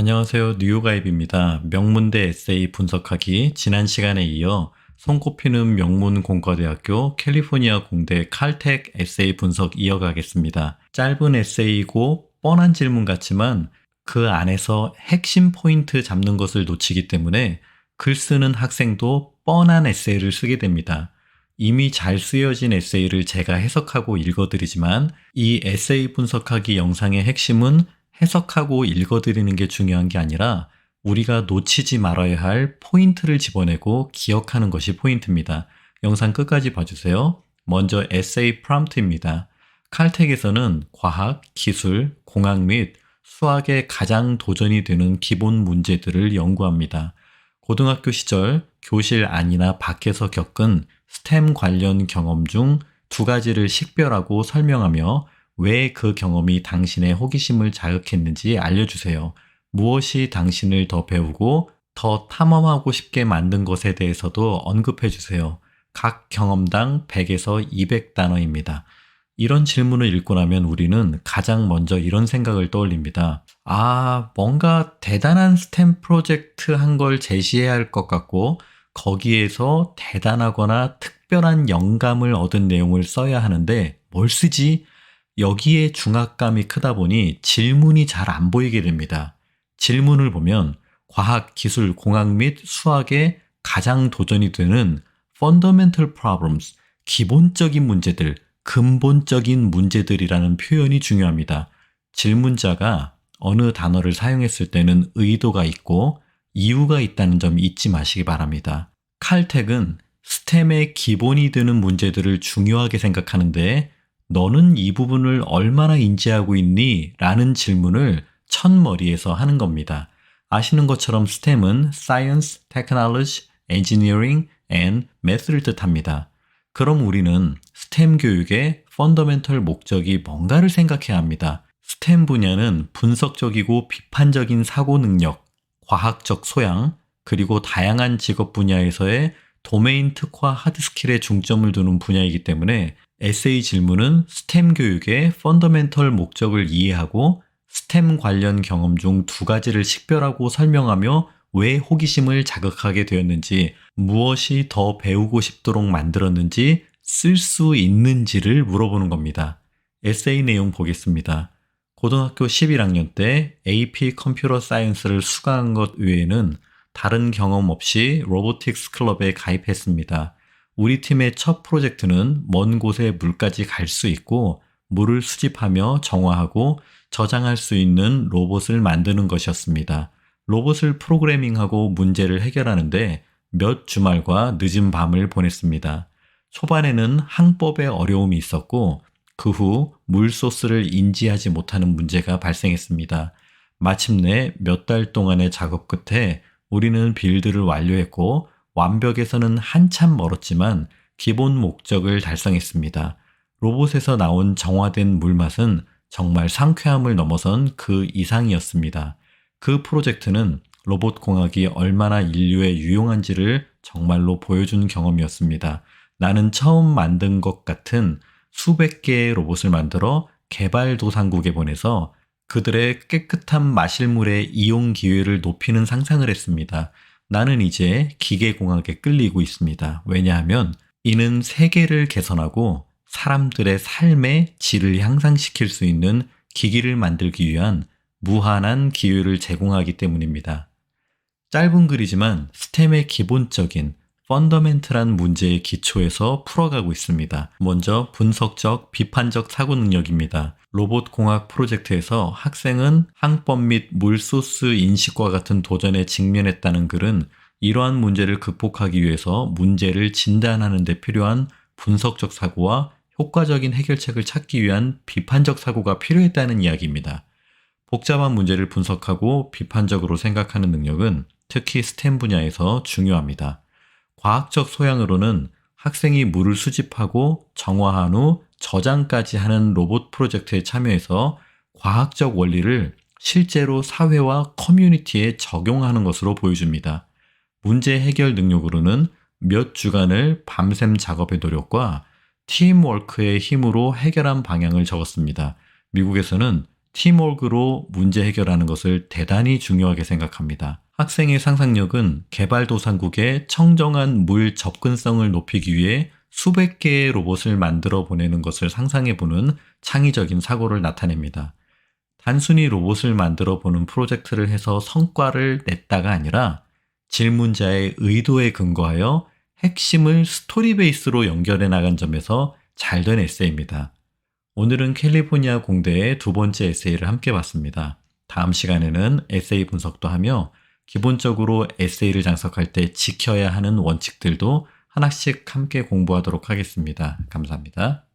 안녕하세요. 뉴욕아입입니다. 명문대 에세이 분석하기 지난 시간에 이어 손꼽히는 명문 공과대학교 캘리포니아 공대 칼텍 에세이 분석 이어가겠습니다. 짧은 에세이고 뻔한 질문 같지만 그 안에서 핵심 포인트 잡는 것을 놓치기 때문에 글 쓰는 학생도 뻔한 에세이를 쓰게 됩니다. 이미 잘 쓰여진 에세이를 제가 해석하고 읽어드리지만 이 에세이 분석하기 영상의 핵심은 해석하고 읽어드리는 게 중요한 게 아니라 우리가 놓치지 말아야 할 포인트를 집어내고 기억하는 것이 포인트입니다. 영상 끝까지 봐주세요. 먼저 에세이 프롬프트입니다. 칼텍에서는 과학, 기술, 공학 및 수학에 가장 도전이 되는 기본 문제들을 연구합니다. 고등학교 시절 교실 안이나 밖에서 겪은 스템 관련 경험 중 두 가지를 식별하고 설명하며 왜 그 경험이 당신의 호기심을 자극했는지 알려주세요. 무엇이 당신을 더 배우고 더 탐험하고 싶게 만든 것에 대해서도 언급해주세요. 각 경험당 100에서 200단어입니다. 이런 질문을 읽고 나면 우리는 가장 먼저 이런 생각을 떠올립니다. 뭔가 대단한 스템 프로젝트 한 걸 제시해야 할 것 같고 거기에서 대단하거나 특별한 영감을 얻은 내용을 써야 하는데 뭘 쓰지? 여기에 중압감이 크다 보니 질문이 잘 안 보이게 됩니다. 질문을 보면 과학, 기술, 공학 및 수학에 가장 도전이 되는 fundamental problems, 기본적인 문제들, 근본적인 문제들이라는 표현이 중요합니다. 질문자가 어느 단어를 사용했을 때는 의도가 있고 이유가 있다는 점 잊지 마시기 바랍니다. 칼텍은 스템의 기본이 되는 문제들을 중요하게 생각하는데 너는 이 부분을 얼마나 인지하고 있니? 라는 질문을 첫머리에서 하는 겁니다. 아시는 것처럼 STEM은 Science, Technology, Engineering and Math를 뜻합니다. 그럼 우리는 STEM 교육의 펀더멘털 목적이 뭔가를 생각해야 합니다. STEM 분야는 분석적이고 비판적인 사고 능력, 과학적 소양, 그리고 다양한 직업 분야에서의 도메인 특화 하드 스킬에 중점을 두는 분야이기 때문에 에세이 질문은 스템 교육의 펀더멘털 목적을 이해하고 스템 관련 경험 중 두 가지를 식별하고 설명하며 왜 호기심을 자극하게 되었는지, 무엇이 더 배우고 싶도록 만들었는지, 쓸 수 있는지를 물어보는 겁니다. 에세이 내용 보겠습니다. 고등학교 11학년 때 AP 컴퓨터 사이언스를 수강한 것 외에는 다른 경험 없이 로보틱스 클럽에 가입했습니다. 우리 팀의 첫 프로젝트는 먼 곳에 물까지 갈 수 있고 물을 수집하며 정화하고 저장할 수 있는 로봇을 만드는 것이었습니다. 로봇을 프로그래밍하고 문제를 해결하는데 몇 주말과 늦은 밤을 보냈습니다. 초반에는 항법에 어려움이 있었고 그 후 물소스를 인지하지 못하는 문제가 발생했습니다. 마침내 몇 달 동안의 작업 끝에 우리는 빌드를 완료했고 완벽에서는 한참 멀었지만 기본 목적을 달성했습니다. 로봇에서 나온 정화된 물맛은 정말 상쾌함을 넘어선 그 이상이었습니다. 그 프로젝트는 로봇 공학이 얼마나 인류에 유용한지를 정말로 보여준 경험이었습니다. 나는 처음 만든 것 같은 수백 개의 로봇을 만들어 개발도상국에 보내서 그들의 깨끗한 마실 물의 이용 기회를 높이는 상상을 했습니다. 나는 이제 기계공학에 끌리고 있습니다. 왜냐하면 이는 세계를 개선하고 사람들의 삶의 질을 향상시킬 수 있는 기기를 만들기 위한 무한한 기회를 제공하기 때문입니다. 짧은 글이지만 스템의 기본적인 펀더멘털한 문제의 기초에서 풀어가고 있습니다. 먼저 분석적, 비판적 사고 능력입니다. 로봇 공학 프로젝트에서 학생은 항법 및 물소스 인식과 같은 도전에 직면했다는 글은 이러한 문제를 극복하기 위해서 문제를 진단하는 데 필요한 분석적 사고와 효과적인 해결책을 찾기 위한 비판적 사고가 필요했다는 이야기입니다. 복잡한 문제를 분석하고 비판적으로 생각하는 능력은 특히 스템 분야에서 중요합니다. 과학적 소양으로는 학생이 물을 수집하고 정화한 후 저장까지 하는 로봇 프로젝트에 참여해서 과학적 원리를 실제로 사회와 커뮤니티에 적용하는 것으로 보여줍니다. 문제 해결 능력으로는 몇 주간을 밤샘 작업의 노력과 팀워크의 힘으로 해결한 방향을 적었습니다. 미국에서는 팀워크로 문제 해결하는 것을 대단히 중요하게 생각합니다. 학생의 상상력은 개발도상국의 청정한 물 접근성을 높이기 위해 수백 개의 로봇을 만들어 보내는 것을 상상해보는 창의적인 사고를 나타냅니다. 단순히 로봇을 만들어 보는 프로젝트를 해서 성과를 냈다가 아니라 질문자의 의도에 근거하여 핵심을 스토리 베이스로 연결해 나간 점에서 잘된 에세이입니다. 오늘은 캘리포니아 공대의 두 번째 에세이를 함께 봤습니다. 다음 시간에는 에세이 분석도 하며 기본적으로 에세이를 장석할 때 지켜야 하는 원칙들도 하나씩 함께 공부하도록 하겠습니다. 감사합니다.